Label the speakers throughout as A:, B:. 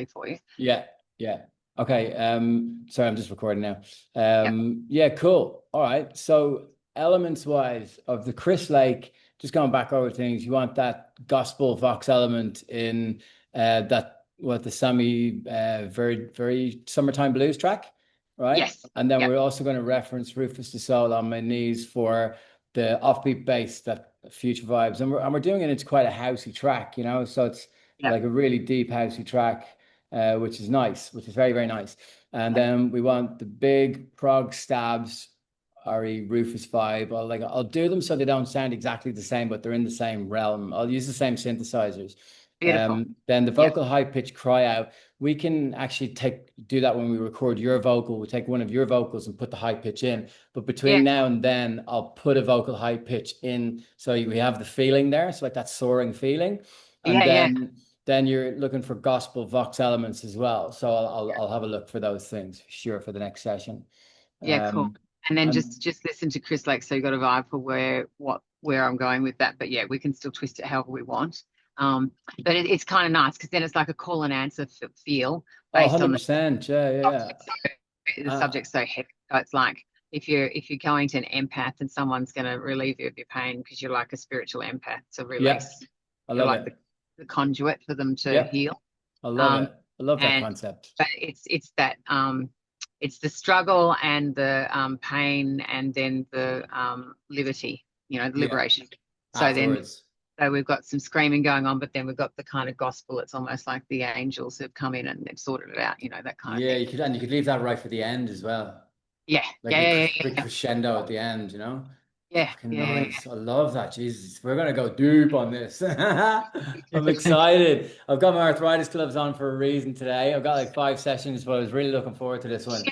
A: happy for you.
B: Yeah, yeah. Okay. Sorry, I'm just recording now.
A: Yep.
B: Yeah, cool. All right. So elements wise of the Chris Lake, just going back over things, you want that gospel vox element in that what the Sammy very, very summertime blues track, right?
A: Yes.
B: And then
A: Yep.
B: we're also going to reference Rufus the Soul on My Knees for the offbeat bass, that future vibes. And we're doing it, it's quite a housey track, you know, so it's
A: Yep.
B: like a really deep housey track which is nice, which is very, very nice. And
A: Yep.
B: then we want the big prog stabs, RE Rufus vibe. I'll do them so they don't sound exactly the same, but they're in the same realm. I'll use the same synthesizers.
A: Beautiful.
B: Then the
A: Yep.
B: vocal high pitch cry out. We can actually do that when we record your vocal. We take one of your vocals and put the high pitch in. But
A: Yeah.
B: between now and then, I'll put a vocal high pitch in so we have the feeling there. So like that soaring feeling. And
A: Yeah. Yeah.
B: then you're looking for gospel vox elements as well. So I'll have a look for those things for sure for the next session.
A: Yeah. Cool.
B: Um,
A: And then
B: and
A: just listen to Chris Lake, so you got a vibe for where I'm going with that. But yeah, we can still twist it however we want. But it's kind of nice because then it's like a call and answer feel
B: oh,
A: based on
B: 100%. Yeah, yeah,
A: the
B: yeah.
A: subject's so heavy. So it's like if you're going to an empath and someone's going to relieve you of your pain because you're like a spiritual empath to
B: Yeah,
A: release,
B: I
A: you're
B: love
A: like
B: it.
A: the conduit for them to
B: Yeah,
A: heal.
B: I love
A: Um,
B: it. I love that
A: and
B: concept.
A: but it's that it's the struggle and the pain and then the liberty, the
B: Yeah,
A: liberation. So then
B: afterwards.
A: so we've got some screaming going on, but then we've got the kind of gospel. It's almost like the angels have come in and they've sorted it out, that kind of
B: Yeah,
A: thing.
B: you could leave that right for the end as well.
A: Yeah,
B: Like
A: yeah,
B: a
A: yeah,
B: big
A: yeah,
B: crescendo at the end, you know?
A: yeah,
B: Fucking
A: yeah, yeah,
B: nice. I love that. Jesus, we're gonna go deep on this. I'm
A: yeah.
B: excited. I've got my arthritis gloves on for a reason today. I've got like 5 sessions, but I was really looking forward to this one.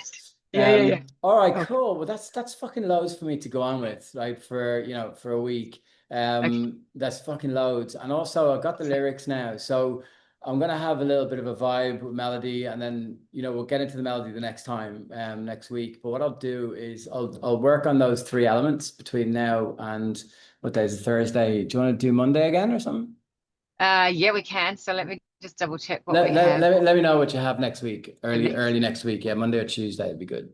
A: Yeah, yeah, yeah.
B: All right,
A: Oh,
B: cool. Well, that's fucking loads for me to go on with, like for a week.
A: okay.
B: That's fucking loads. And also, I got the lyrics now, so I'm gonna have a little bit of a vibe with melody, and then we'll get into the melody the next time, next week. But what I'll do is I'll work on those three elements between now and what day is it? Thursday. Do you want to do Monday again or something?
A: Yeah, we can. So let me just double check what we
B: Let, let,
A: have
B: let me let me know what you have next week.
A: for next.
B: Early next week. Yeah, Monday or Tuesday would be good.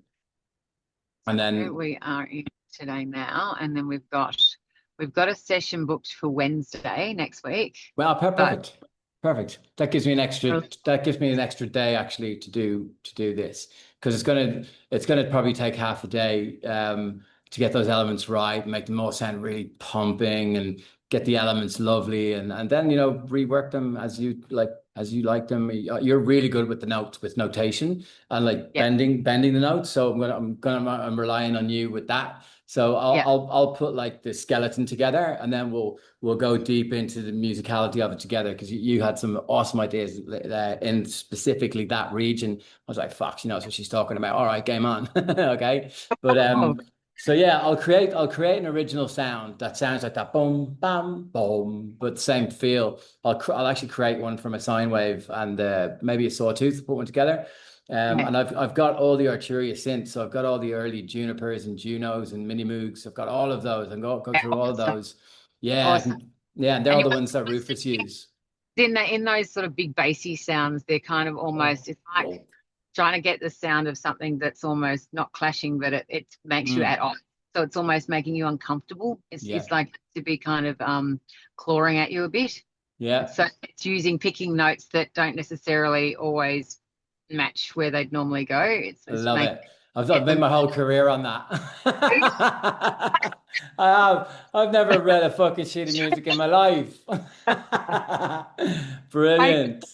B: And
A: So
B: then
A: we are in today now, and then we've got a session booked for Wednesday next week.
B: well,
A: But
B: perfect. Perfect. That gives me an extra day actually to do this because it's gonna probably take half a day to get those elements right, make them all sound really pumping and get the elements lovely and then rework them as you like them. You're really good with the notes with notation and like
A: yeah,
B: bending the notes. So I'm relying on you with that. So I'll
A: yeah,
B: I'll I'll put like the skeleton together and then we'll go deep into the musicality of it together because you had some awesome ideas in specifically that region. I was like, fuck, she knows what she's talking about. All right, game on. Okay. But
A: oh,
B: so yeah, I'll create an original sound that sounds like that boom, bam, boom, but the same feel. I'll actually create one from a sine wave and maybe a sawtooth, put one together.
A: yeah,
B: And I've got all the Arturia synths, so I've got all the early Junipers and Junos and Mini Moogs. I've got all of those and go through all of
A: awesome,
B: those. Yeah,
A: awesome.
B: yeah, and they're
A: And
B: all
A: it
B: the
A: was
B: ones that Rufus use.
A: in those sort of big bassy sounds, they're kind of
B: Oh,
A: almost it's like
B: oh.
A: trying to get the sound of something that's almost not clashing, but it makes you at
B: Mm,
A: off. So it's almost making you uncomfortable. It's
B: yeah,
A: like to be kind of clawing at you a bit.
B: yeah,
A: So it's picking notes that don't necessarily always match where they'd normally go.
B: I
A: It's
B: love
A: make
B: it. I've
A: get
B: made
A: them.
B: my whole career on that. I have. I've never read a fucking sheet of music in my life.
A: I
B: Brilliant.